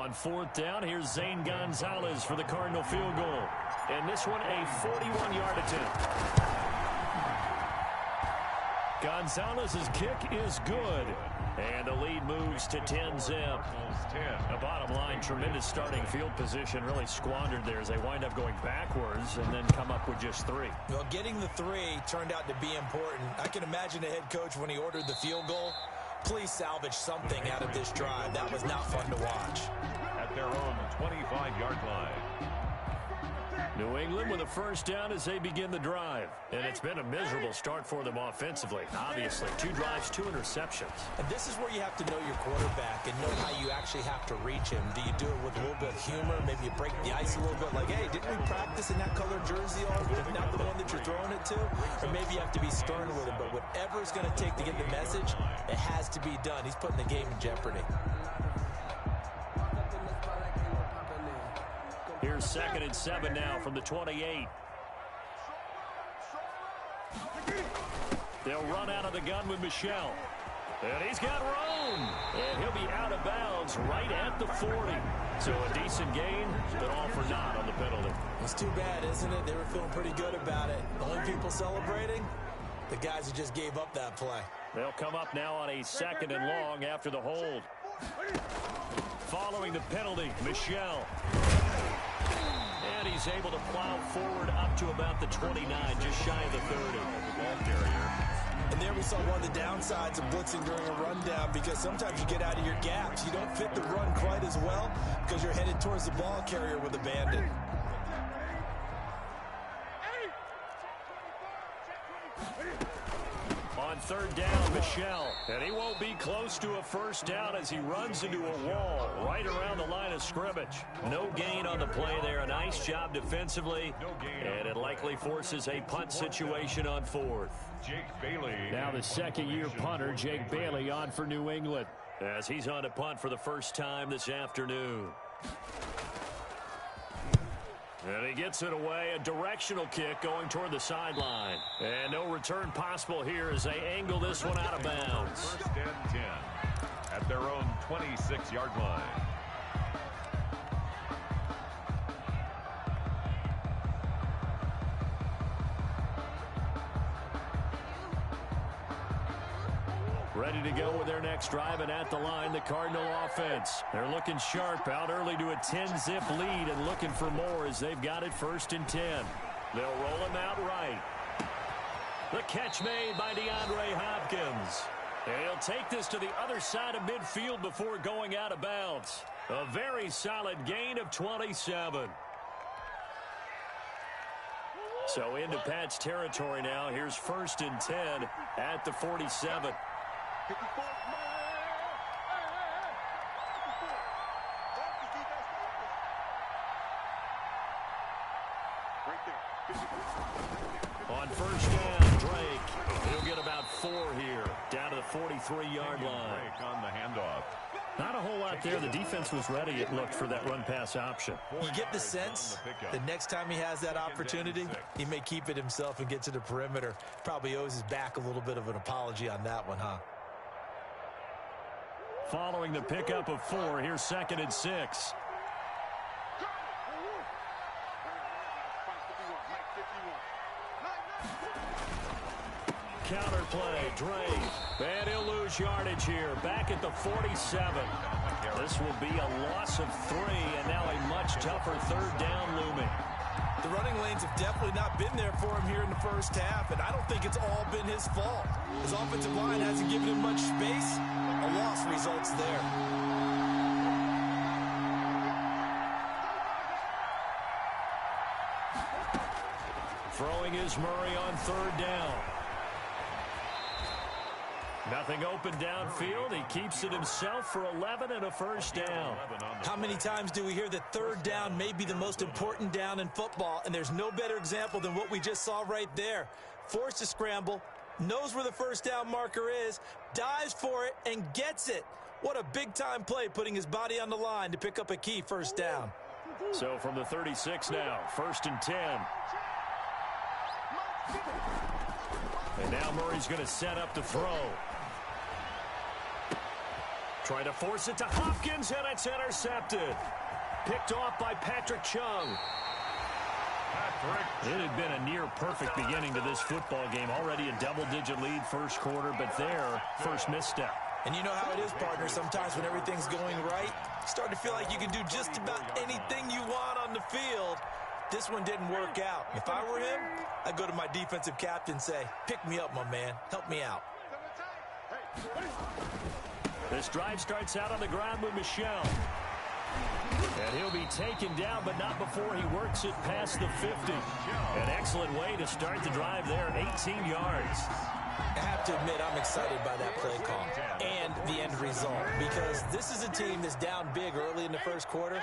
On fourth down, here's Zane Gonzalez for the Cardinal field goal. And this one a 41-yard attempt. Gonzalez's kick is good. And the lead moves to 10-zip. The bottom line, tremendous starting field position, really squandered there as they wind up going backwards and then come up with just 3. Well, getting the 3 turned out to be important. I can imagine the head coach when he ordered the field goal. Please salvage something out of this drive. That was not fun to watch. At their own 25-yard line. New England with a first down as they begin the drive. And it's been a miserable start for them offensively. Obviously, 2 drives, 2 interceptions. And this is where you have to know your quarterback and know how you actually have to reach him. Do you do it with a little bit of humor? Maybe you break the ice a little bit like, hey, didn't we practice in that colored jersey already? Not the one that you're throwing it to? Or maybe you have to be stern with him. But whatever it's going to take to get the message, it has to be done. He's putting the game in jeopardy. Here's 2nd and 7 now from the 28. They'll run out of the gun with Michel. And he's got room. And he'll be out of bounds right at the 40. So a decent gain, but all for naught on the penalty. It's too bad, isn't it? They were feeling pretty good about it. The only people celebrating, the guys who just gave up that play. They'll come up now on a 2nd and long after the hold. Following the penalty, Michel. And he's able to plow forward up to about the 29, just shy of the 30. Ball carrier. And there we saw one of the downsides of blitzing during a rundown, because sometimes you get out of your gaps. You don't fit the run quite as well because you're headed towards the ball carrier with a bandit. On 3rd down, Michel. And he won't be close to a first down as he runs into a wall right around the line of scrimmage. No gain on the play there. A nice job defensively. And it likely forces a punt situation on 4th. Jake Bailey. Now the second-year punter, Jake Bailey, on for New England, as he's on to punt for the first time this afternoon. And he gets it away, a directional kick going toward the sideline. And no return possible here as they angle this one out of bounds. 1st and 10 at their own 26-yard line. Ready to go with their next drive, and at the line, the Cardinal offense. They're looking sharp, out early to a 10-zip lead and looking for more as they've got it 1st and 10. They'll roll him out right. The catch made by DeAndre Hopkins. And he'll take this to the other side of midfield before going out of bounds. A very solid gain of 27. So into Pat's territory now. Here's 1st and 10 at the 47. On 1st down, Drake. He'll get about 4 here, down to the 43-yard line. On the handoff. Not a whole lot there. The defense was ready, it looked, for that run-pass option. You get the sense the next time he has that opportunity, he may keep it himself and get to the perimeter. Probably owes his back a little bit of an apology on that one, huh? Following the pickup of 4, here's 2nd and 6. Counter play, Drake. And he'll lose yardage here. Back at the 47. This will be a loss of 3, and now a much tougher 3rd down looming. The running lanes have definitely not been there for him here in the first half, and I don't think it's all been his fault. His offensive line hasn't given him much space. A loss results there. Throwing is Murray on 3rd down. Nothing open downfield. He keeps it himself for 11 and a first down. How many times do we hear that 3rd down may be the most important down in football, and there's no better example than what we just saw right there. Forced to scramble, knows where the first down marker is, dives for it, and gets it. What a big-time play, putting his body on the line to pick up a key first down. So from the 36 now, 1st and 10. And now Murray's going to set up to throw. Trying to force it to Hopkins, and it's intercepted. Picked off by Patrick Chung. It had been a near-perfect beginning to this football game. Already a double-digit lead first quarter, but their first misstep. And you know how it is, partner. Sometimes when everything's going right, you start to feel like you can do just about anything you want on the field. This one didn't work out. If I were him, I'd go to my defensive captain and say, pick me up, my man. Help me out. This drive starts out on the ground with Michel. And he'll be taken down, but not before he works it past the 50. An excellent way to start the drive there, 18 yards. I have to admit, I'm excited by that play call and the end result, because this is a team that's down big early in the first quarter,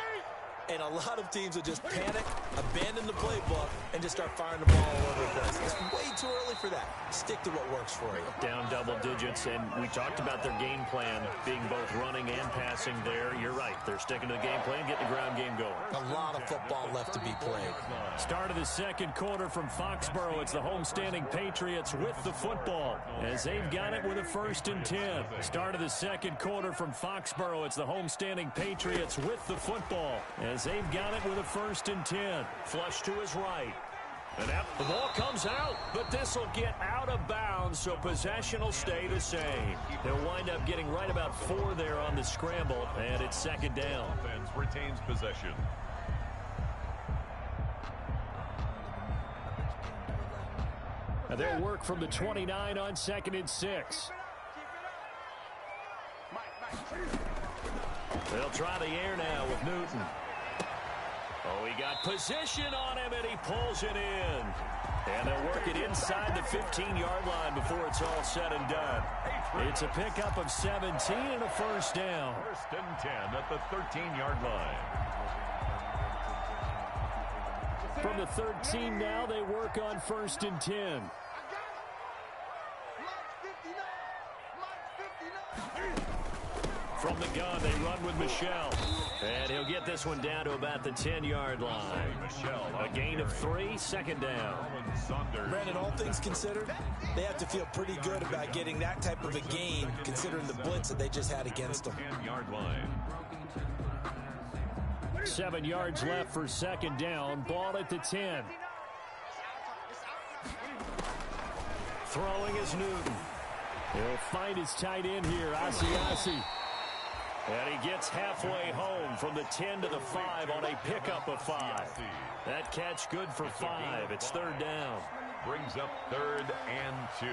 and a lot of teams will just panic, abandon the playbook, and just start firing the ball all over the place. It's way too early for that. Stick to what works for you. Down double digits, and we talked about their game plan being both running and passing there. You're right. They're sticking to the game plan, getting the ground game going. A lot of football left to be played. Start of the second quarter from Foxborough. It's the homestanding Patriots with the football as they've got it with a 1st and 10. Start of the second quarter from Foxborough. It's the homestanding Patriots with the football as they've got it with a 1st and 10. Flush to his right. And the ball comes out, but this will get out of bounds, so possession will stay the same. They'll wind up getting right about 4 there on the scramble, and it's 2nd down. Offense retains possession. And they'll work from the 29 on 2nd and 6. They'll try the air now with Newton. Oh, he got position on him, and he pulls it in. And they'll work it inside the 15-yard line before it's all said and done. It's a pickup of 17 and a 1st down. 1st and 10 at the 13-yard line. From the 13 now, they work on 1st and 10. From the gun, they run with Michel. And he'll get this one down to about the 10-yard line. A gain of 3, 2nd down. Brandon, all things considered, they have to feel pretty good about getting that type of a gain, considering the blitz that they just had against them. 10-yard line. 7 yards left for 2nd down. Ball at the 10. Throwing is Newton. He'll find his tight end here, Asiasi. And he gets halfway home from the 10 to the 5 on a pickup of 5. That catch good for 5. It's 3rd down. Brings up 3rd and 2.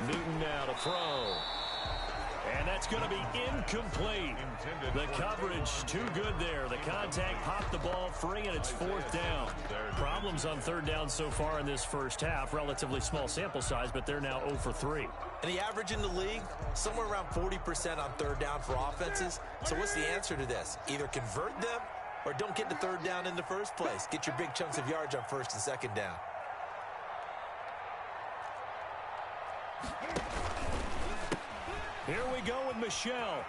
Newton now to throw. And that's going to be incomplete. The coverage too good there. The contact popped the ball free, and it's 4th down. Problems on 3rd down so far in this first half. Relatively small sample size, but they're now 0 for 3. And the average in the league, somewhere around 40% on 3rd down for offenses. So what's the answer to this? Either convert them or don't get to 3rd down in the first place. Get your big chunks of yards on 1st and 2nd down. Here we go with Michel.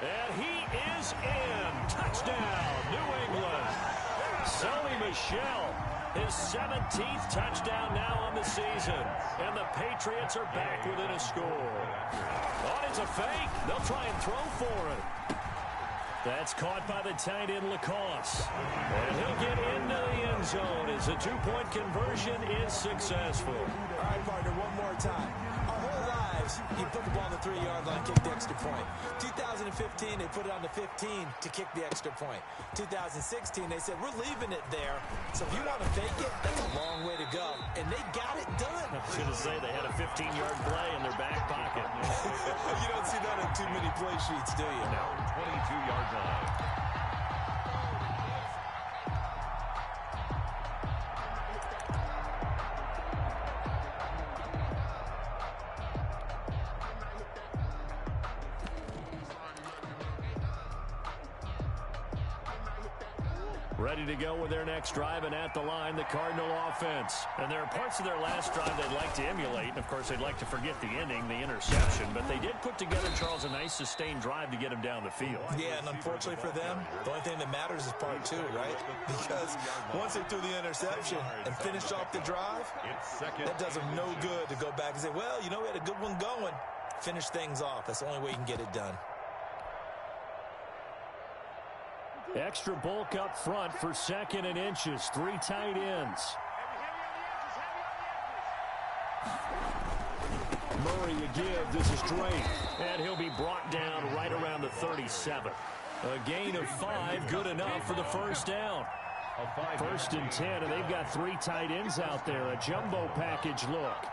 And he is in. Touchdown, New England. Sony Michel, his 17th touchdown now on the season. And the Patriots are back within a score. Oh, it's a fake. They'll try and throw for it. That's caught by the tight end, Lacoste. And he'll get into the end zone as a 2-point conversion is successful. All right, partner, one more time. Our whole lives, you put the ball on the 3-yard line, kick the extra point. 2015, they put it on the 15 to kick the extra point. 2016, they said, we're leaving it there. So if you want to fake it, that's a long way to go. And they got it done. I was going to say they had a 15-yard play in their back pocket. You don't see that on too many play sheets, do you? Now 22-yard line. Ready to go with their next drive, and at the line, the Cardinal offense. And there are parts of their last drive they'd like to emulate, and of course they'd like to forget the ending, the interception. But they did put together, Charles, a nice sustained drive to get them down the field. Yeah, and unfortunately for them, the only thing that matters is part two, right? Because once they threw the interception and finished off the drive, that does them no good to go back and say, well, you know, we had a good one going. Finish things off. That's the only way you can get it done. Extra bulk up front for 2nd and inches. 3 tight ends. Murray to give. This is Drake. And he'll be brought down right around the 37. A gain of 5, good enough for the first down. 1st and 10, and they've got 3 tight ends out there. A jumbo package look.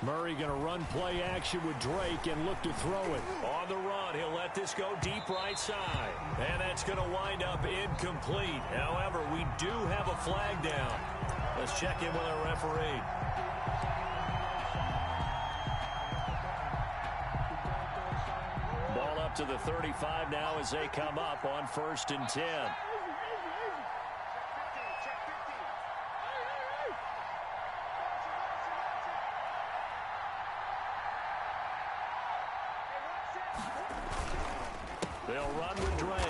Murray going to run play action with Drake and look to throw it. On the run, he'll let this go deep right side. And that's going to wind up incomplete. However, we do have a flag down. Let's check in with our referee. Ball up to the 35 now as they come up on 1st and 10. They'll run with Drake,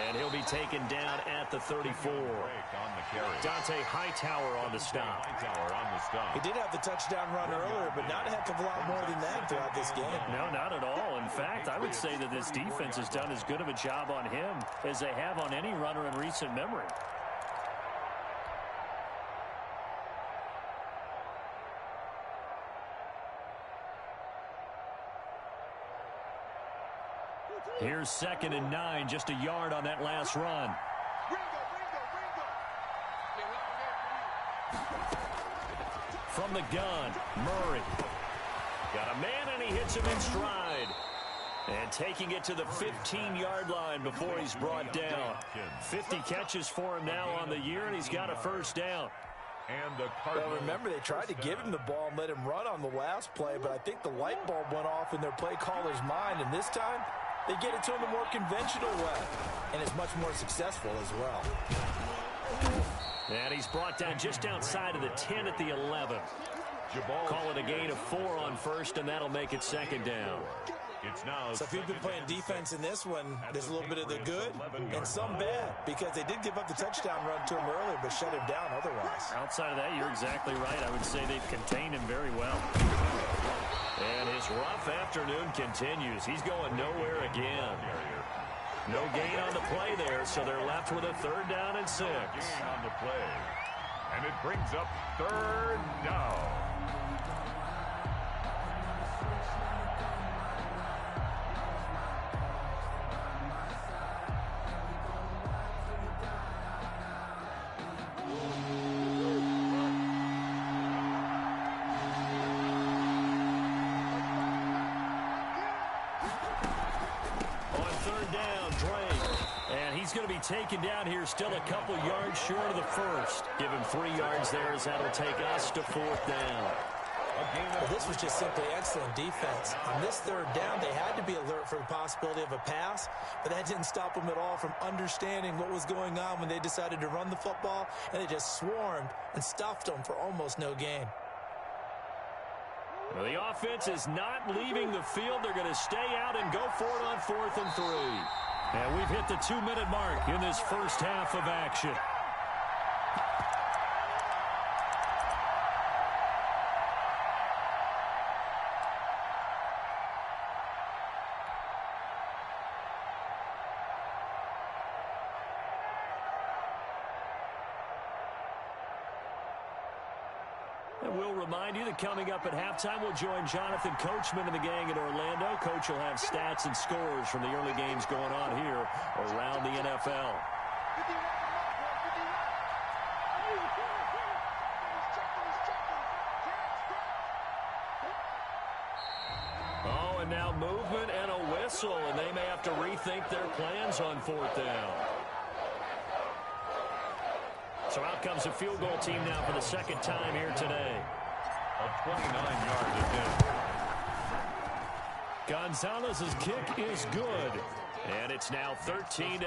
and he'll be taken down at the 34. Dante Hightower on the stop. He did have the touchdown run earlier, but not a heck of a lot more than that throughout this game. No, not at all. In fact, I would say that this defense has done as good of a job on him as they have on any runner in recent memory. Here's 2nd and 9, just a yard on that last run. From the gun, Murray. Got a man, and he hits him in stride. And taking it to the 15-yard line before he's brought down. 50 catches for him now on the year, and he's got a first down. Well, remember, they tried to give him the ball and let him run on the last play, but I think the light bulb went off in their play caller's mind, and this time they get it to him the more conventional way, and it's much more successful as well. And he's brought down just outside of the 10 at the 11. Call it a gain of 4 on 1st, and that'll make it 2nd down. So if you've been playing defense in this one, there's a little bit of the good and some bad, because they did give up the touchdown run to him earlier, but shut him down otherwise. Outside of that, you're exactly right. I would say they've contained him very well. And his rough afternoon continues. He's going nowhere again. No gain on the play there, so they're left with a 3rd down and 6. On the play. And it brings up 3rd down. Taken down here, still a couple yards short of the first. Give him 3 yards there, as that'll take us to 4th down. Well, this was just simply excellent defense. On this 3rd down, they had to be alert for the possibility of a pass, but that didn't stop them at all from understanding what was going on when they decided to run the football, and they just swarmed and stuffed them for almost no gain. Well, the offense is not leaving the field. They're going to stay out and go for it on 4th and 3. And we've hit the 2-minute mark in this first half of action. And we'll remind you that coming up at halftime, we'll join Jonathan Coachman and the gang in Orlando. Coach will have stats and scores from the early games going on here around the NFL. Oh, and now movement and a whistle, and they may have to rethink their plans on 4th down. So out comes a field goal team now for the second time here today. A 29-yard attempt. Gonzalez's kick is good. And it's now 13-8.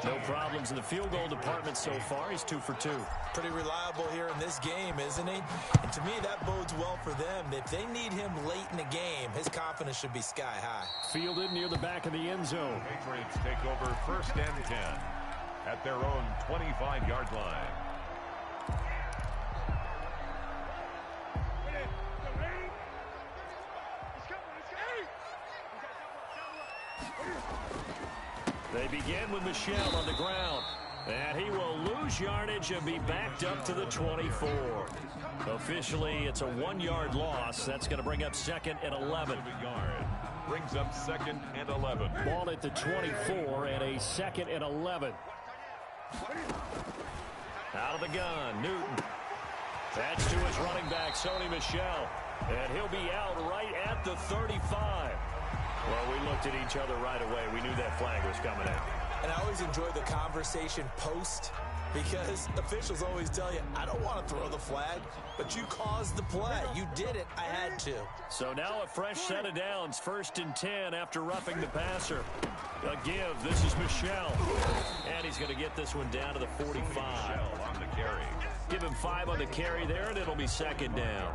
No problems in the field goal department so far. He's 2 for 2. Pretty reliable here in this game, isn't he? And to me, that bodes well for them. If they need him late in the game, his confidence should be sky high. Fielded near the back of the end zone. Patriots take over 1st and 10 at their own 25-yard line. They begin with Michel on the ground. And he will lose yardage and be backed up to the 24. Officially, it's a 1-yard loss. That's going to bring up 2nd and 11. Brings up 2nd and 11. Ball at the 24 and a 2nd and 11. Out of the gun, Newton. That's to his running back, Sony Michel. And he'll be out right at the 35. Well, we looked at each other right away. We knew that flag was coming in. And I always enjoy the conversation post because officials always tell you, I don't want to throw the flag, but you caused the play. You did it. I had to. So now a fresh set of downs, 1st and 10 after roughing the passer. A give. This is Michel. And he's going to get this one down to the 45. On the carry. Give him 5 on the carry there, and it'll be 2nd down.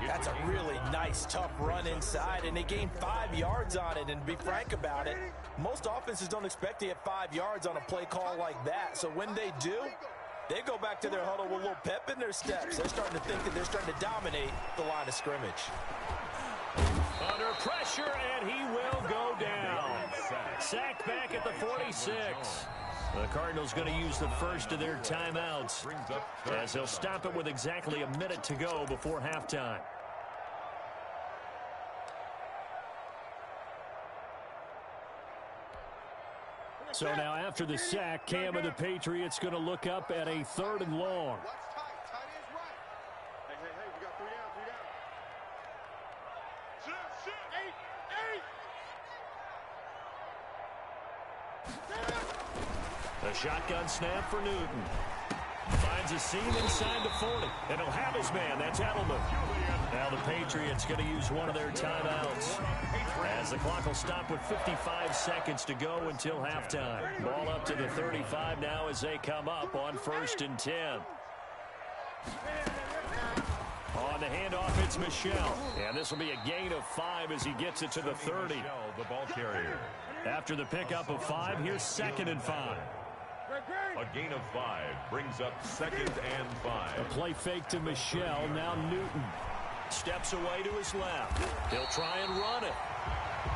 That's a really nice, tough run inside, and they gained 5 yards on it. And to be frank about it, most offenses don't expect to get 5 yards on a play call like that. So when they do, they go back to their huddle with a little pep in their steps. They're starting to think that they're starting to dominate the line of scrimmage. Under pressure, and he will go down. Sacked back at the 46. The Cardinals going to use the first of their timeouts as they'll stop it with exactly a minute to go before halftime. So now after the sack, Cam and the Patriots going to look up at a 3rd and long. A shotgun snap for Newton. Finds a seam inside the 40. And he'll have his man. That's Edelman. Now the Patriots going to use one of their timeouts as the clock will stop with 55 seconds to go until halftime. Ball up to the 35 now as they come up on 1st and 10. On the handoff, it's Michel. And this will be a gain of 5 as he gets it to the 30. The ball carrier. After the pickup of 5, here's 2nd and 5. A gain of 5 brings up 2nd and 5. A play fake to Michel. Now Newton steps away to his left. He'll try and run it.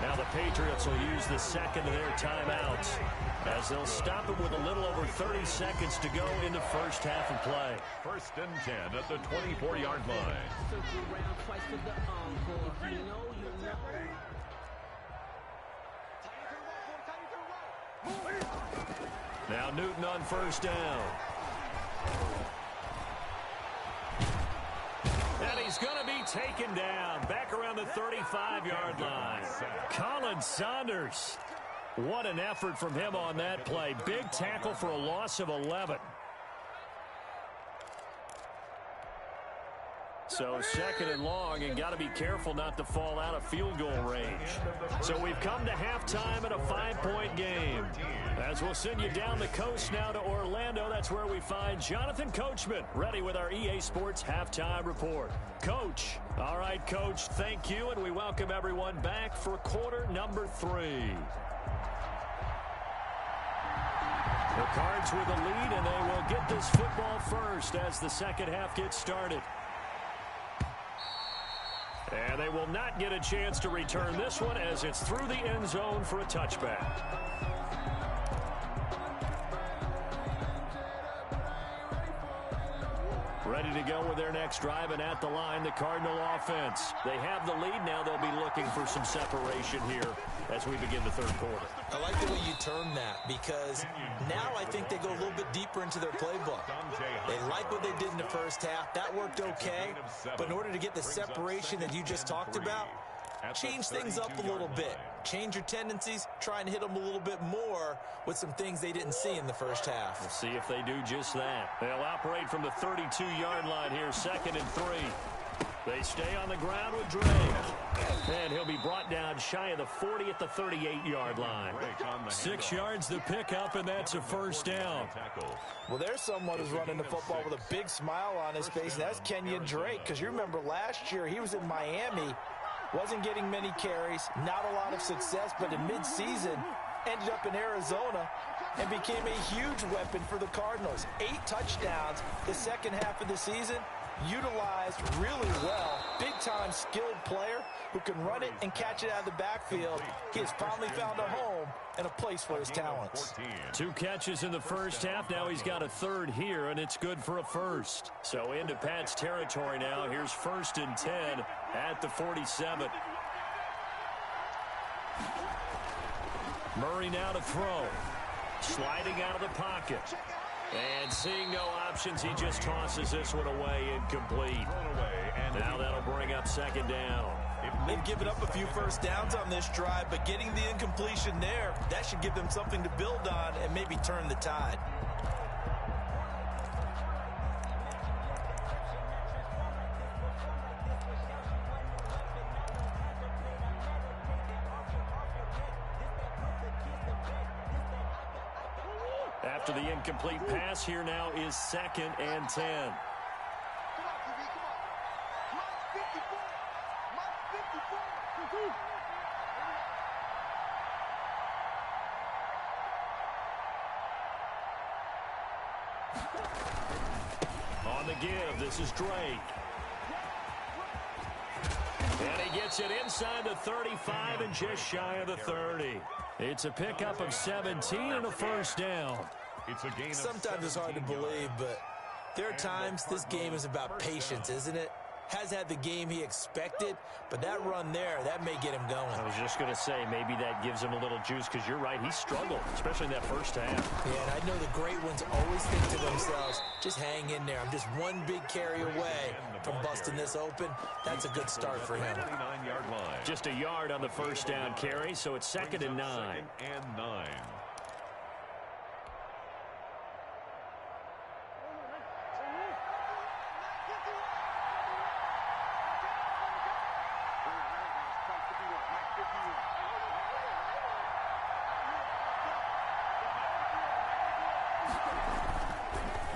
Now the Patriots will use the 2nd of their timeouts as they'll stop it with a little over 30 seconds to go in the first half of play. 1st and 10 at the 24-yard line. Now Newton on 1st down. And he's going to be taken down back around the 35-yard line. Colin Saunders. What an effort from him on that play. Big tackle for a loss of 11. So 2nd and long, and got to be careful not to fall out of field goal range. So we've come to halftime in a 5-point game. As we'll send you down the coast now to Orlando, that's where we find Jonathan Coachman, ready with our EA Sports Halftime Report. Coach. All right, Coach, thank you, and we welcome everyone back for quarter number 3. The Cards with a lead, and they will get this football first as the second half gets started. And they will not get a chance to return this one as it's through the end zone for a touchback. Ready to go with their next drive, and at the line, the Cardinal offense. They have the lead. Now they'll be looking for some separation here as we begin the third quarter. I like the way you term that, because now I think they go a little bit deeper into their playbook. They like what they did in the first half. That worked okay. But in order to get the separation that you just talked about, change things up a little bit. Change your tendencies, try and hit them a little bit more with some things they didn't see in the first half. We'll see if they do just that. They'll operate from the 32-yard line here, 2nd and 3. They stay on the ground with Drake. And he'll be brought down shy of the 40 at the 38-yard line. 6 yards the pickup, and that's a first down. Well, there's someone who's running the football with a big smile on his face, and that's Kenyon Drake, because you remember last year he was in Miami, wasn't getting many carries, not a lot of success, but in midseason ended up in Arizona and became a huge weapon for the Cardinals. 8 touchdowns the second half of the season. Utilized really well. Big-time skilled player who can run it and catch it out of the backfield. He has finally found a home and a place for his talents. 2 catches in the first half. Now he's got a 3rd here, and it's good for a first. So into Pat's territory now. Here's 1st and 10 at the 47. Murray now to throw. Sliding out of the pocket. And seeing no options, he just tosses this one away, incomplete. Now that'll bring up 2nd down. They've given up a few first downs on this drive, but getting the incompletion there, that should give them something to build on and maybe turn the tide. After the incomplete pass, here now is 2nd and 10. On the give, this is Drake. And he gets it inside the 35 and just shy of the 30. It's a pickup of 17 and a first down. Sometimes it's hard to believe, but there are times this game is about patience, isn't it? Has had the game he expected, but that run there, that may get him going. I was just going to say, maybe that gives him a little juice, because you're right, he struggled, especially in that first half. Yeah, and I know the great ones always think to themselves, just hang in there. I'm just one big carry away from busting this open. That's a good start for him. Just a yard on the first down carry, so it's 2nd and 9. 2nd and 9.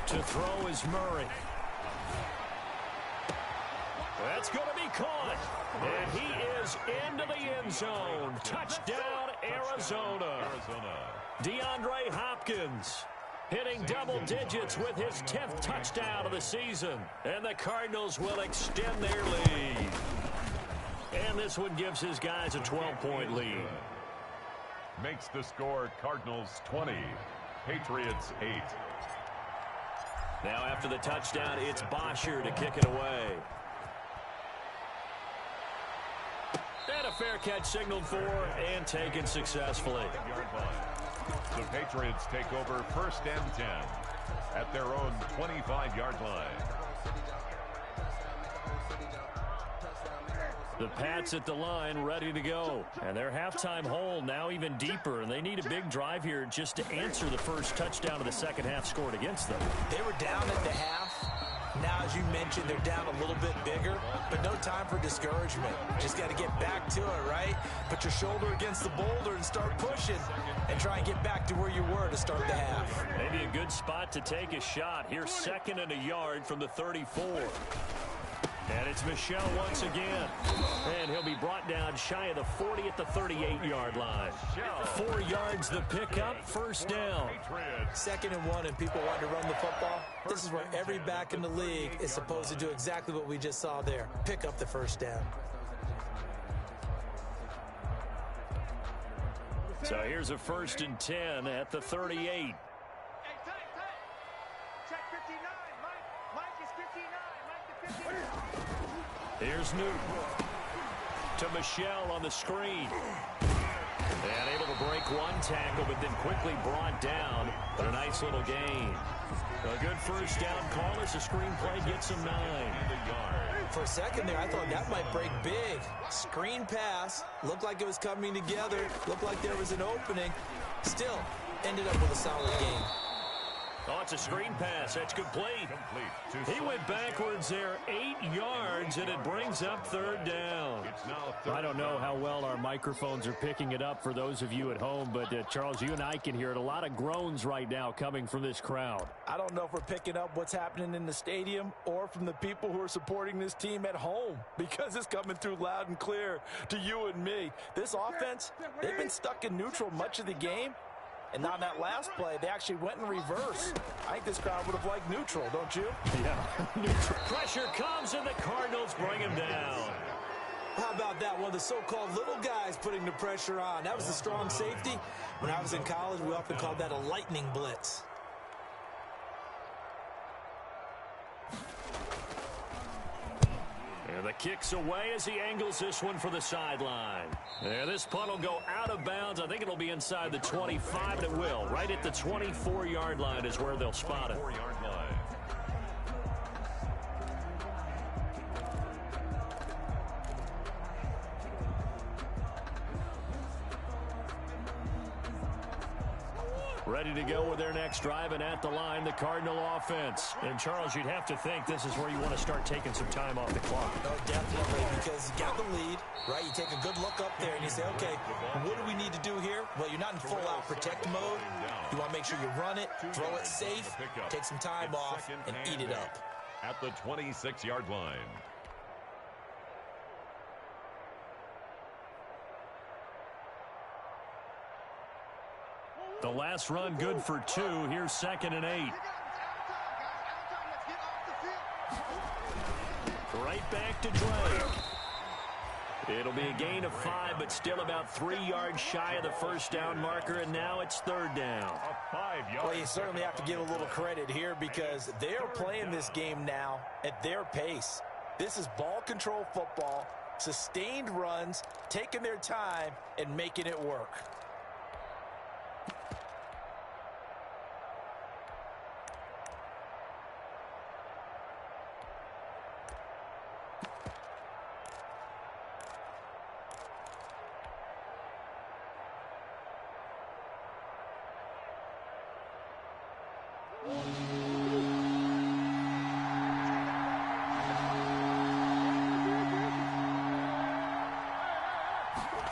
To throw is Murray. That's going to be caught. And he is into the end zone. Touchdown, Arizona. DeAndre Hopkins hitting double digits with his 10th touchdown of the season. And the Cardinals will extend their lead. And this one gives his guys a 12-point lead. Makes the score Cardinals 20, Patriots 8. Now after the touchdown, it's Bosher to kick it away. And a fair catch signaled for and taken successfully. The Patriots take over 1st and 10 at their own 25-yard line. The Pats at the line ready to go. And their halftime hole now even deeper. And they need a big drive here just to answer the first touchdown of the second half scored against them. They were down at the half. Now, as you mentioned, they're down a little bit bigger, but no time for discouragement. Just got to get back to it, right? Put your shoulder against the boulder and start pushing and try and get back to where you were to start the half. Maybe a good spot to take a shot. Here's 2nd and a yard from the 34. And it's Michel once again. And he'll be brought down shy of the 40 at the 38-yard line. 4 yards the pickup, first down. 2nd and 1, and people want to run the football. This is where every back in the league is supposed to do exactly what we just saw there. Pick up the first down. So here's a 1st and 10 at the 38. Here's Newton to Michel on the screen. And able to break one tackle, but then quickly brought down. But a nice little gain. So A good first down call as the screen play gets him 9. For a second there, I thought that might break big. Screen pass. Looked like it was coming together. Looked like there was an opening. Still, ended up with a solid game. Oh, it's a screen pass. That's complete. He went backwards there 8 yards, and it brings up 3rd down. I don't know how well our microphones are picking it up for those of you at home, but Charles, you and I can hear it. A lot of groans right now coming from this crowd. I don't know if we're picking up what's happening in the stadium or from the people who are supporting this team at home, because it's coming through loud and clear to you and me. This offense, they've been stuck in neutral much of the game. And on that last play, they actually went in reverse. I think this crowd would have liked neutral, don't you? Yeah, neutral. Pressure comes, and the Cardinals bring him down. How about that? One of the so-called little guys putting the pressure on. That was a strong safety. When I was in college, we often called that a lightning blitz. And the kick's away as he angles this one for the sideline. And this punt will go out of bounds. I think it'll be inside the 25, and it will. Right at the 24-yard line is where they'll spot it. Ready to go with their next drive, and at the line, the Cardinal offense. And, Charles, you'd have to think this is where you want to start taking some time off the clock. Oh, definitely, because you got the lead, right? You take a good look up there, and you say, okay, what do we need to do here? Well, you're not in full-out protect mode. You want to make sure you run it, throw it safe, take some time off, and eat it up. At the 26-yard line. The last run good for 2. Here's 2nd and 8. Right back to Drake. It'll be a gain of 5, but still about 3 yards shy of the first down marker, and now it's 3rd down. Well, you certainly have to give a little credit here, because they're playing this game now at their pace. This is ball control football, sustained runs, taking their time, and making it work.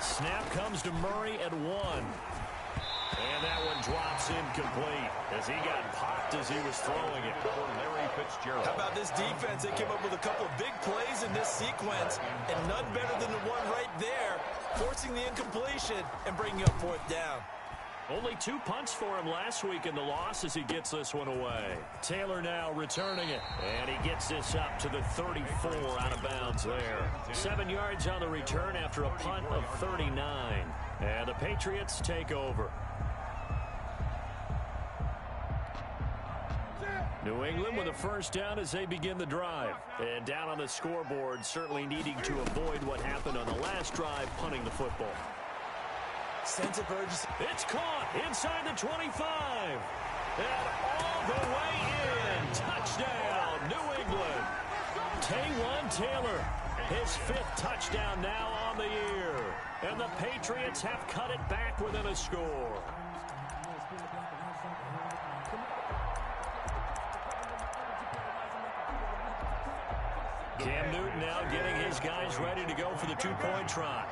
Snap comes to Murray at 1. And that one drops incomplete as he got popped as he was throwing it. Larry Fitzgerald. How about this defense? They came up with a couple of big plays in this sequence, and none better than the one right there, forcing the incompletion and bringing up 4th down. Only 2 punts for him last week in the loss as he gets this one away. Taylor now returning it, and he gets this up to the 34 out of bounds there. 7 yards on the return after a punt of 39. And the Patriots take over. New England with a first down as they begin the drive. And down on the scoreboard, certainly needing to avoid what happened on the last drive, punting the football. Sense of urgency. It's caught inside the 25. And all the way in. Touchdown, New England. Taywan Taylor, his 5th touchdown now on the year. And the Patriots have cut it back within a score. Cam Newton now getting his guys ready to go for the 2-point try.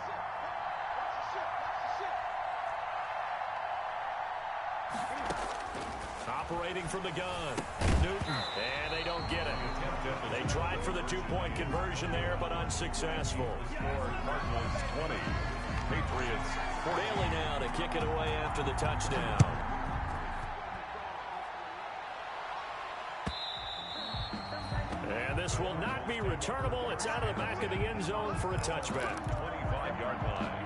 Operating from the gun, Newton, and they don't get it. They tried for the 2-point conversion there, but unsuccessful. Cardinals 20, Patriots 40. Bailey now to kick it away after the touchdown. And this will not be returnable. It's out of the back of the end zone for a touchback. 25-yard line.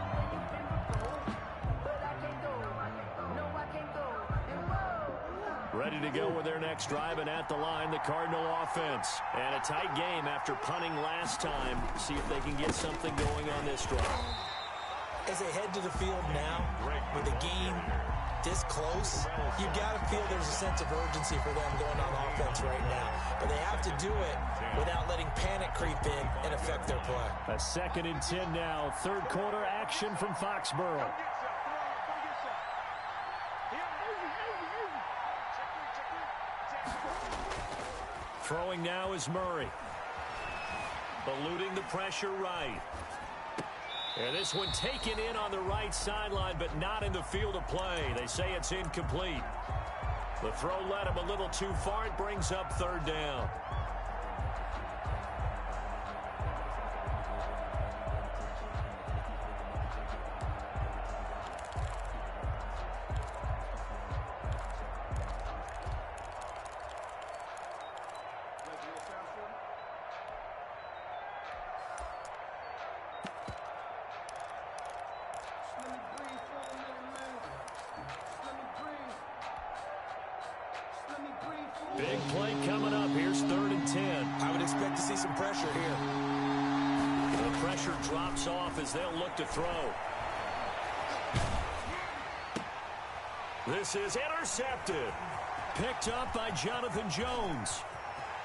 Ready to go with their next drive, and at the line, the Cardinal offense. And a tight game after punting last time. See if they can get something going on this drive. As they head to the field now, with the game this close, you got to feel there's a sense of urgency for them going on offense. to do it without letting panic creep in and affect their play. A 2nd and 10 now. Third quarter action from Foxborough. Throwing now is Murray. Eluding the pressure right. And this one taken in on the right sideline, but not in the field of play. They say it's incomplete. The throw led him a little too far. It brings up 3rd down. Big play coming up. Here's 3rd and 10. I would expect to see some pressure here. The pressure drops off as they'll look to throw. This is intercepted. Picked up by Jonathan Jones.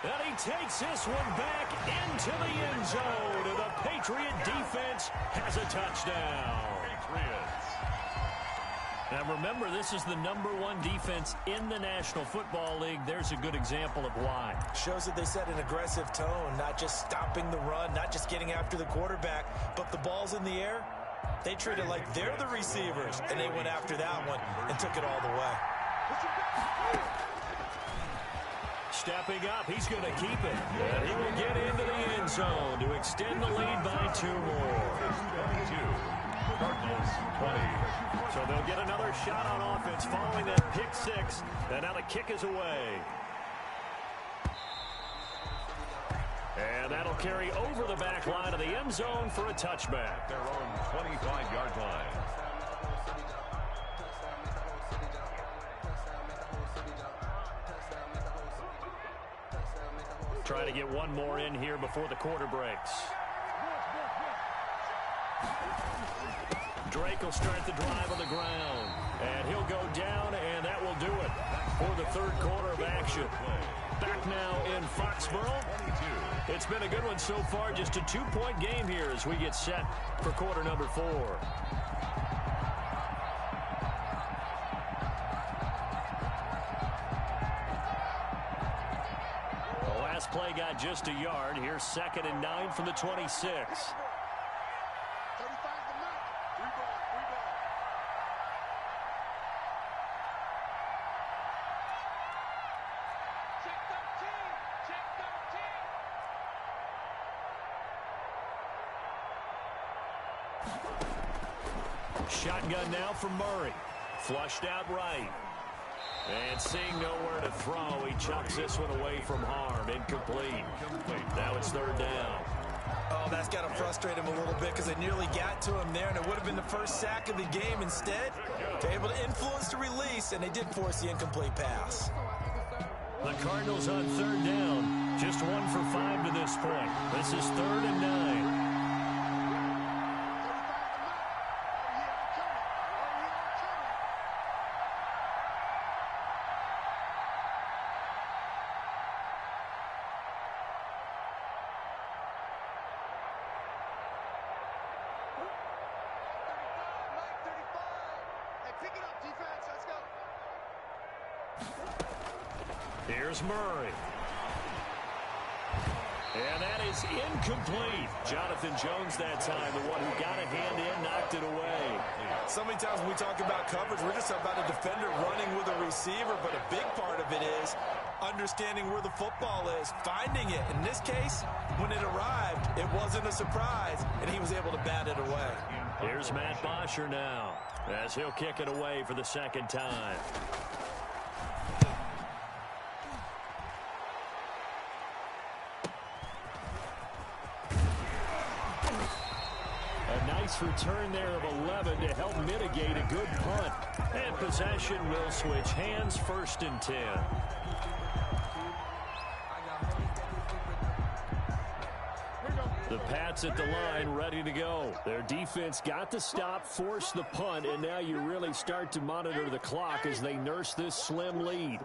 And he takes this one back into the end zone. And the Patriot defense has a touchdown. Patriots. Now remember, this is the #1 defense in the National Football League. There's a good example of why. Shows that they set an aggressive tone, not just stopping the run, not just getting after the quarterback, but the ball's in the air. They treat it like they're the receivers, and they went after that one and took it all the way. Stepping up, he's going to keep it. And he will get into the end zone to extend the lead by 2 more. 22. Cardinals 20. So they'll get another shot on offense following that pick 6. And now the kick is away. And that'll carry over the back line of the end zone for a touchback. Their own 25-yard line. Try to get one more in here before the quarter breaks. Drake will start the drive on the ground. And he'll go down, and that will do it for the 3rd quarter of action. Back now in Foxborough. It's been a good one so far. Just a 2-point game here as we get set for quarter number 4. The last play got just a yard. Here's 2nd and 9 from the 26. Shotgun now from Murray. Flushed out right. And seeing nowhere to throw, he chucks this one away from harm. Incomplete. Now it's 3rd down. Oh, that's got to frustrate him a little bit because they nearly got to him there, and it would have been the first sack of the game. Instead, they're able to influence the release, and they did force the incomplete pass. The Cardinals on 3rd down. Just 1 for 5 to this point. This is 3rd and 9. Here's Murray. And that is incomplete. Jonathan Jones that time, the one who got a hand in, knocked it away. So many times when we talk about coverage, we're just about a defender running with a receiver, but a big part of it is understanding where the football is, finding it. In this case, when it arrived, it wasn't a surprise, and he was able to bat it away. Here's Matt Bosher now, as he'll kick it away for the 2nd time. Return there of 11 to help mitigate a good punt. And possession will switch hands. 1st and 10. The Pats at the line ready to go. Their defense got the stop, forced the punt, and now you really start to monitor the clock as they nurse this slim lead.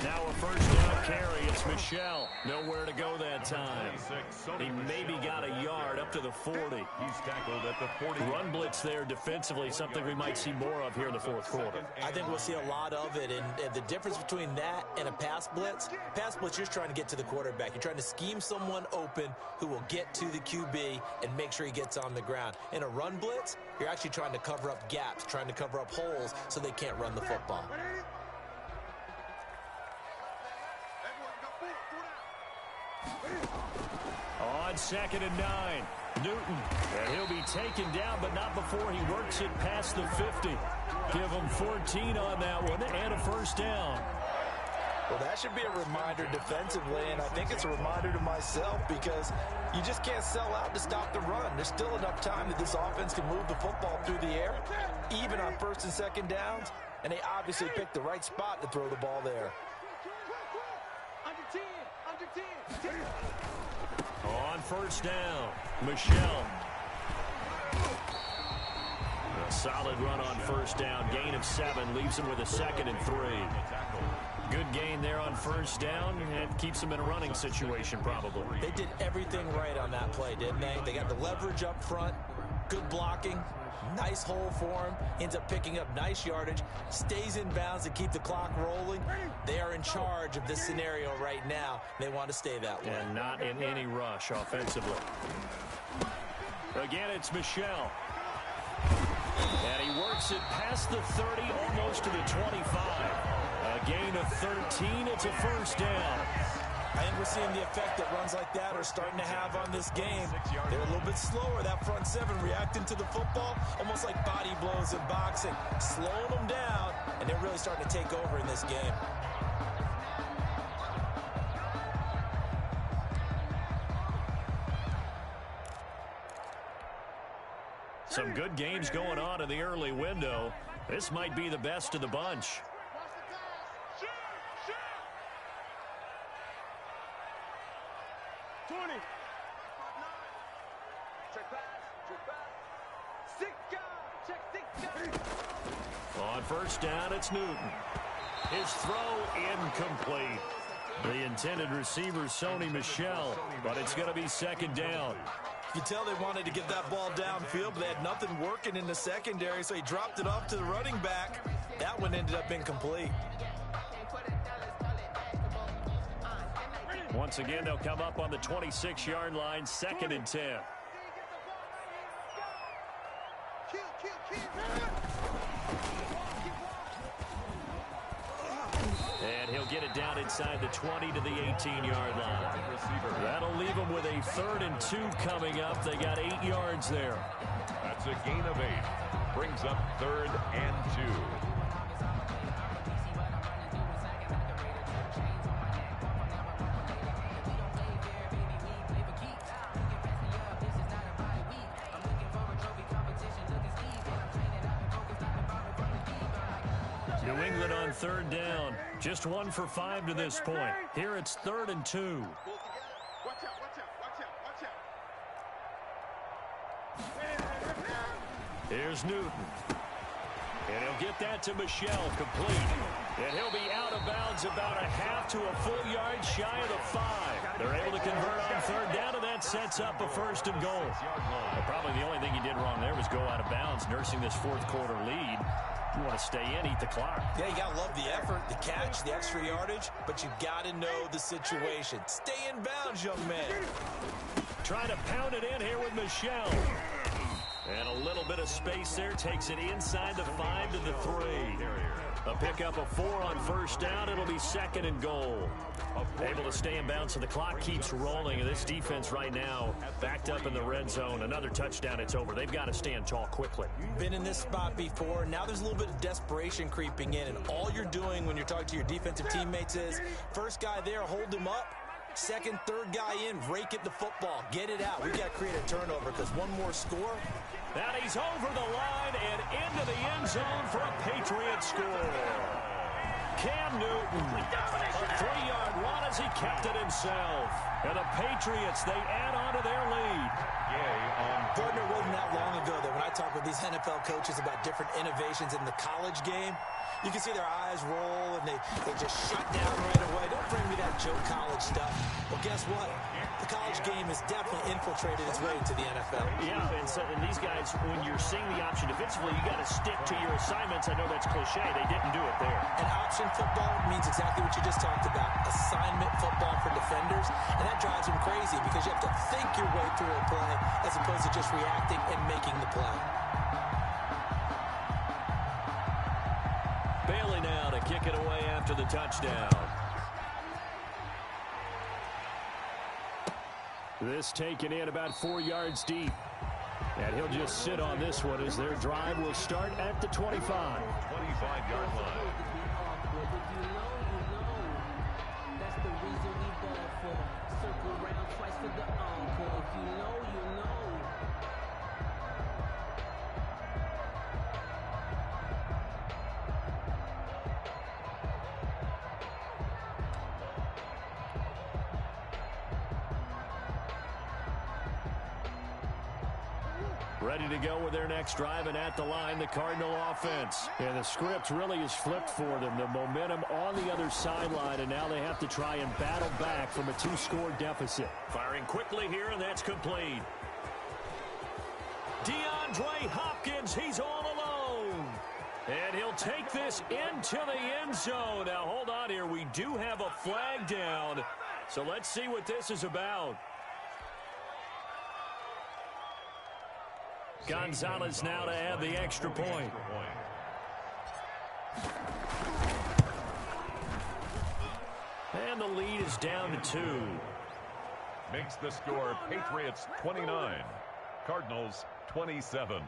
Now a first down carry. It's Michel. Nowhere to go that time. He maybe got a yard up to the 40. He's tackled at the 40. Run blitz there defensively, something we might see more of here in the fourth quarter. I think we'll see a lot of it, and the difference between that and a pass blitz, you're trying to get to the quarterback. You're trying to scheme someone open who will get to the QB and make sure he gets on the ground. In a run blitz, you're actually trying to cover up gaps, trying to cover up holes so they can't run the football. On 2nd and 9, Newton. And he'll be taken down, but not before he works it past the 50. Give him 14 on that one and a first down. Well, that should be a reminder defensively, and I think it's a reminder to myself because you just can't sell out to stop the run. There's still enough time that this offense can move the football through the air, even on 1st and 2nd downs, and they obviously picked the right spot to throw the ball there. On 1st down, Michel. A solid run on 1st down. Gain of 7 leaves him with a 2nd and 3. Good gain there on 1st down and keeps him in a running situation probably. They did everything right on that play, didn't they? They got the leverage up front, good blocking, nice hole for him, ends up picking up nice yardage, stays in bounds to keep the clock rolling. They are in charge of this scenario right now. They want to stay that way. And not in any rush offensively. Again, it's Michel. And he works it past the 30, almost to the 25. A gain of 13, it's a first down. I think we're seeing the effect that runs like that are starting to have on this game. They're a little bit slower, that front 7, reacting to the football, almost like body blows in boxing, slowing them down, and they're really starting to take over in this game. Some good games going on in the early window. This might be the best of the bunch. On 1st down, it's Newton. His throw incomplete. The intended receiver, Sony Michel, but it's going to be 2nd down. You can tell they wanted to get that ball downfield, but they had nothing working in the secondary, so he dropped it off to the running back. That one ended up incomplete. Once again, they'll come up on the 26-yard line, 2nd and 10. And he'll get it down inside the 20 to the 18-yard line. That'll leave them with a 3rd and 2 coming up. They got 8 yards there. That's a gain of 8. Brings up 3rd and 2. New England on 3rd down. Just 1 for 5 to this point. Here it's 3rd and 2. Here's Newton. And he'll get that to Michel, complete. And he'll be out of bounds about a half to a full yard shy of the 5. They're able to convert on 3rd down, and that sets up a 1st and goal. But probably the only thing he did wrong there was go out of bounds, nursing this 4th quarter lead. You want to stay in, eat the clock. Yeah, you got to love the effort, the catch, the extra yardage, but you got to know the situation. Stay in bounds, young man. Trying to pound it in here with Michel. And a little bit of space there takes it inside the 5 to the 3. A pickup of 4 on 1st down. It'll be 2nd and goal. Able to stay in bounds, so the clock keeps rolling. And this defense right now backed up in the red zone. Another touchdown, it's over. They've got to stand tall quickly. Been in this spot before. Now there's a little bit of desperation creeping in. And all you're doing when you're talking to your defensive teammates is, first guy there, hold him up. 2nd, 3rd guy in, rake at the football. Get it out. We've got to create a turnover because one more score. And he's over the line and into the end zone for a Patriot score. Cam Newton, a 3-yard run as he kept it himself. And the Patriots, they add on to their lead. Gardner, wasn't that long ago that when I talk with these NFL coaches about different innovations in the college game, You can see their eyes roll, and they just shut down right away. Don't bring me that joke college stuff. Well, guess what? The college game has definitely infiltrated its way into the NFL. Yeah, and these guys, when you're seeing the option defensively, you got to stick to your assignments. I know that's cliche. They didn't do it there. And option football means exactly what you just talked about, assignment football for defenders, and that drives them crazy because you have to think your way through a play as opposed to just reacting and making the play. Bailey now to kick it away after the touchdown. This taken in about 4 yards deep. And he'll just sit on this one as their drive will start at the 25. 25-yard line. That's the reason we ball for. Circle around twice for the encore. If you know, you know. Ready to go with their next drive, and at the line, the Cardinal offense. And the script really is flipped for them. The momentum on the other sideline, and now they have to try and battle back from a 2-score deficit. Firing quickly here, and that's complete. DeAndre Hopkins, he's all alone. And he'll take this into the end zone. Now, hold on here. We do have a flag down, so let's see what this is about. Gonzalez now to add the extra point. And the lead is down to 2. Makes the score Patriots 29, Cardinals 27.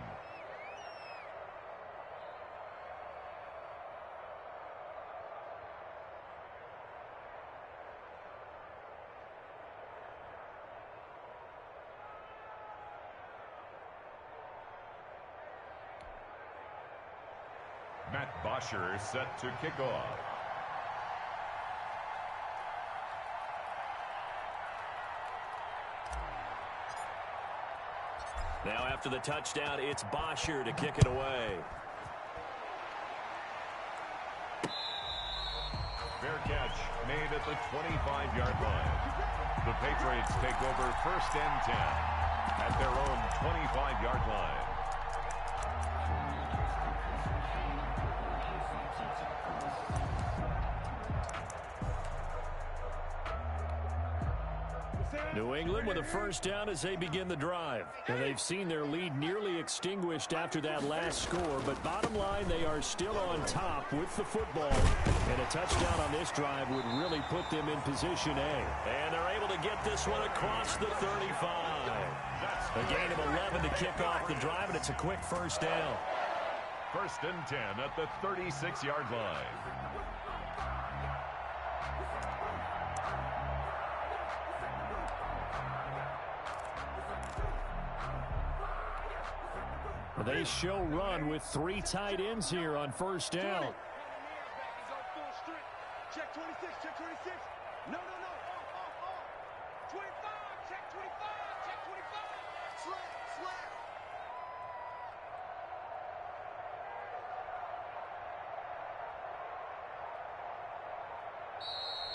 Matt Bosher set to kick off. Now after the touchdown, it's Bosher to kick it away. Fair catch made at the 25-yard line. The Patriots take over 1st and 10 at their own 25-yard line. New England with a first down as they begin the drive. And they've seen their lead nearly extinguished after that last score. But bottom line, they are still on top with the football. And a touchdown on this drive would really put them in position A. And they're able to get this one across the 35. A gain of 11 to kick off the drive, and it's a quick first down. 1st and 10 at the 36-yard line. They show run with 3 tight ends here on first down. Check 26, check 26. No. 25, check 25, check 25. Slap.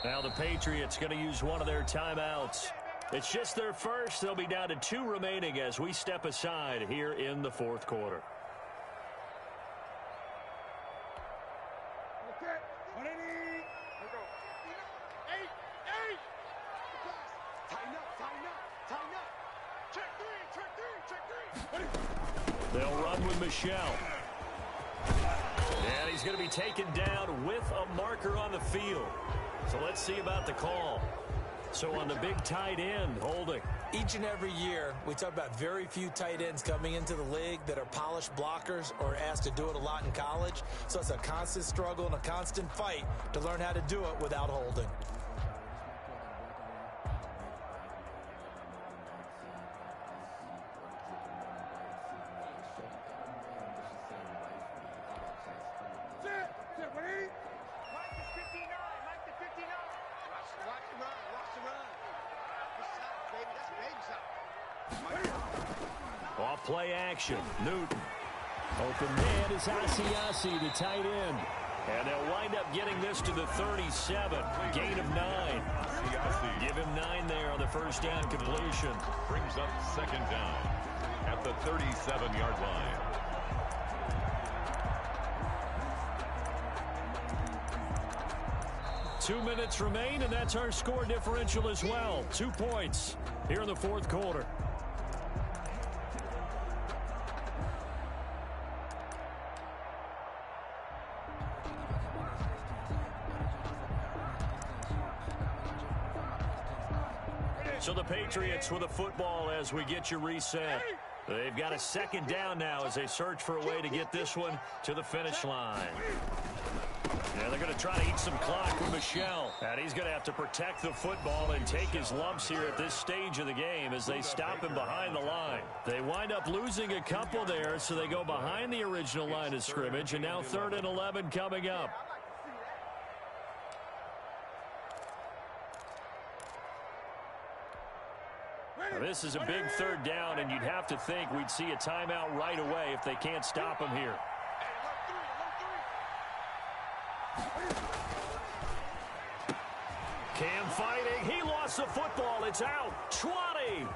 Now the Patriots going to use one of their timeouts. It's just their first. They'll be down to 2 remaining as we step aside here in the 4th quarter. Okay, 180. Let's go. 8. Tighten up. Check 3. They'll run with Michelle. And he's going to be taken down with a marker on the field. So let's see about the call. So on the big tight end, holding. Each and every year, we talk about very few tight ends coming into the league that are polished blockers or asked to do it a lot in college. So it's a constant struggle and a constant fight to learn how to do it without holding. Off play action. Newton. Open man is Asiasi, the tight end. And they'll wind up getting this to the 37. Gain of 9. Give him 9 there on the first down completion. Brings up second down at the 37-yard line. Two minutes remain, and that's our score differential as well. 2 points here in the fourth quarter. So the Patriots with a football as we get you reset. They've got a second down now as they search for a way to get this one to the finish line. Yeah, they're going to try to eat some clock with Michel. And he's going to have to protect the football and take his lumps here at this stage of the game as they stop him behind the line. They wind up losing a couple there, so they go behind the original line of scrimmage, and now 3rd and 11 coming up. Now, this is a big 3rd down, and you'd have to think we'd see a timeout right away if they can't stop him here. Cam fighting. He lost the football. It's out. 20.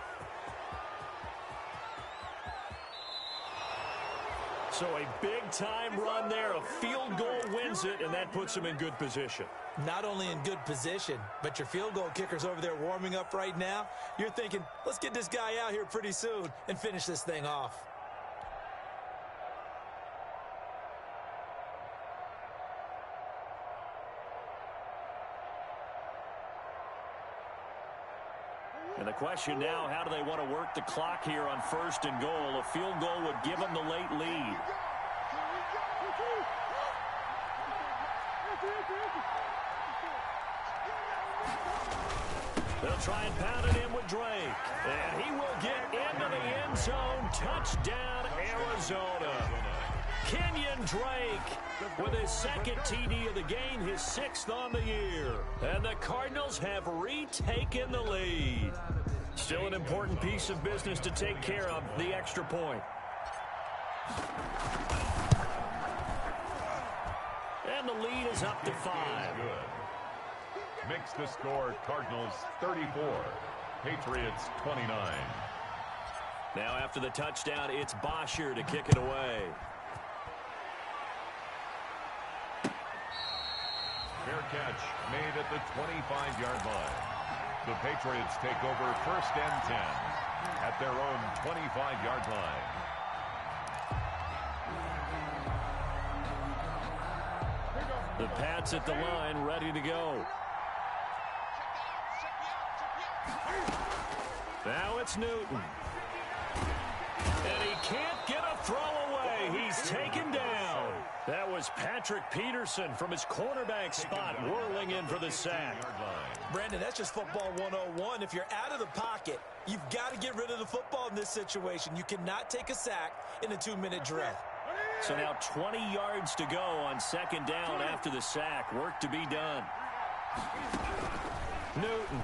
So a big-time run there. A field goal wins it, and that puts him in good position. Not only in good position, but your field goal kicker's over there warming up right now. You're thinking, let's get this guy out here pretty soon and finish this thing off. And the question now, how do they want to work the clock here on 1st and goal? A field goal would give them the late lead. They'll try and pound it in with Drake. And he will get into the end zone. Touchdown, Arizona. Kenyon Drake with his 2nd TD of the game, his 6th on the year. And the Cardinals have retaken the lead. Still an important piece of business to take care of, the extra point. And the lead is up to 5. Good. Makes the score Cardinals 34, Patriots 29. Now after the touchdown, it's Bosher to kick it away. Fair catch made at the 25-yard line. The Patriots take over 1st and 10 at their own 25-yard line. The Pats at the line, ready to go. Now it's Newton. And he can't get a throw away. He's taken down. That was Patrick Peterson from his cornerback spot whirling in for the sack. Brandon, that's just football 101. If you're out of the pocket, you've got to get rid of the football in this situation. You cannot take a sack in a 2-minute drill. So now 20 yards to go on 2nd down after the sack. Work to be done. Newton.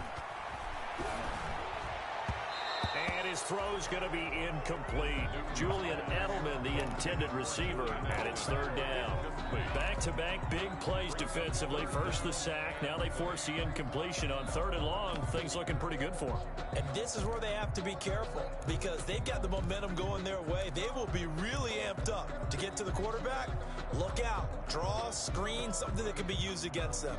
And his throw's going to be incomplete. Julian Edelman, the intended receiver, and it's 3rd down. Back-to-back big plays defensively. First the sack. Now they force the incompletion on 3rd and long. Things looking pretty good for them. And this is where they have to be careful because they've got the momentum going their way. They will be really amped up to get to the quarterback. Look out. Draw, screen, something that can be used against them.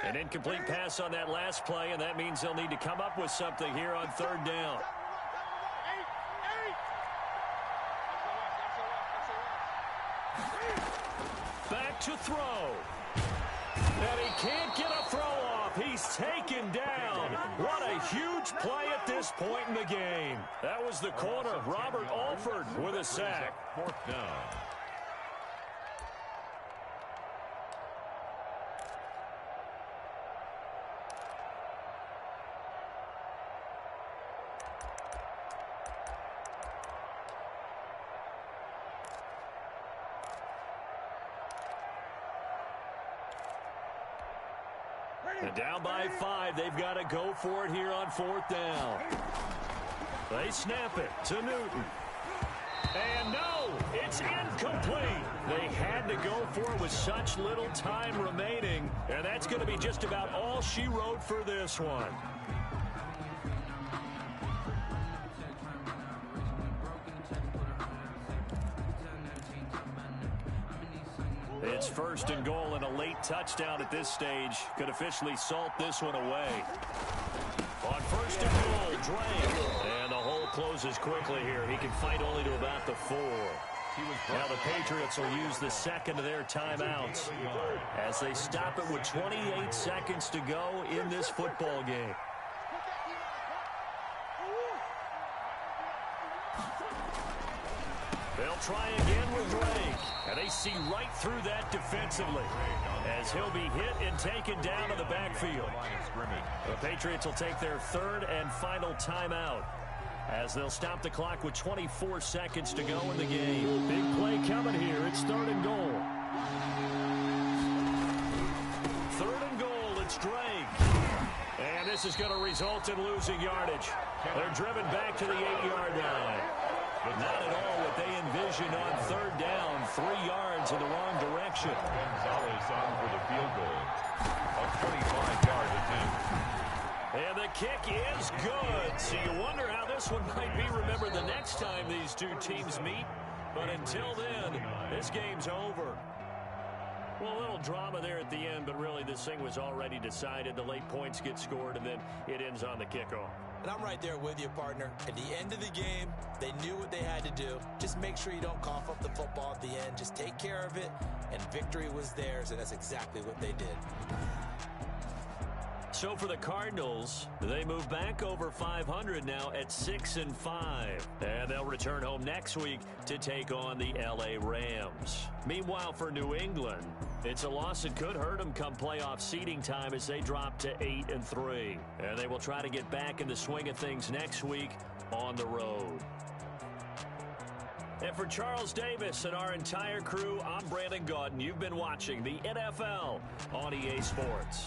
An incomplete pass on that last play, and that means they'll need to come up with something here on 3rd down. Back to throw. And he can't get a throw off. He's taken down. What a huge play at this point in the game. That was the corner, Robert Alford, with a sack. 4th down. And down by 5, they've got to go for it here on 4th down. They snap it to Newton. And no, it's incomplete. They had to go for it with such little time remaining, and that's going to be just about all she wrote for this one. It's first and goal and a late touchdown at this stage. Could officially salt this one away. On first and goal, Drake. And the hole closes quickly here. He can fight only to about the 4. Now the Patriots will use the second of their timeouts as they stop it with 28 seconds to go in this football game. They'll try again with Drake. And they see right through that defensively as he'll be hit and taken down to the backfield. The Patriots will take their third and final timeout as they'll stop the clock with 24 seconds to go in the game. Big play coming here. It's third and goal. Third and goal. It's Drake. And this is going to result in losing yardage. They're driven back to the 8-yard line. But not at all what they envisioned on third down. 3 yards in the wrong direction. Gonzalez on for the field goal. A 25-yard attempt. And the kick is good. So you wonder how this one might be remembered the next time these two teams meet. But until then, this game's over. Well, a little drama there at the end, but really this thing was already decided. The late points get scored, and then it ends on the kickoff. And I'm right there with you, partner. At the end of the game, they knew what they had to do. Just make sure you don't cough up the football at the end. Just take care of it, and victory was theirs, and that's exactly what they did. So for the Cardinals, they move back over 500 now at 6-5. And they'll return home next week to take on the LA Rams. Meanwhile, for New England, it's a loss that could hurt them come playoff seeding time as they drop to 8-3. And they will try to get back in the swing of things next week on the road. And for Charles Davis and our entire crew, I'm Brandon Gaudin. You've been watching the NFL on EA Sports.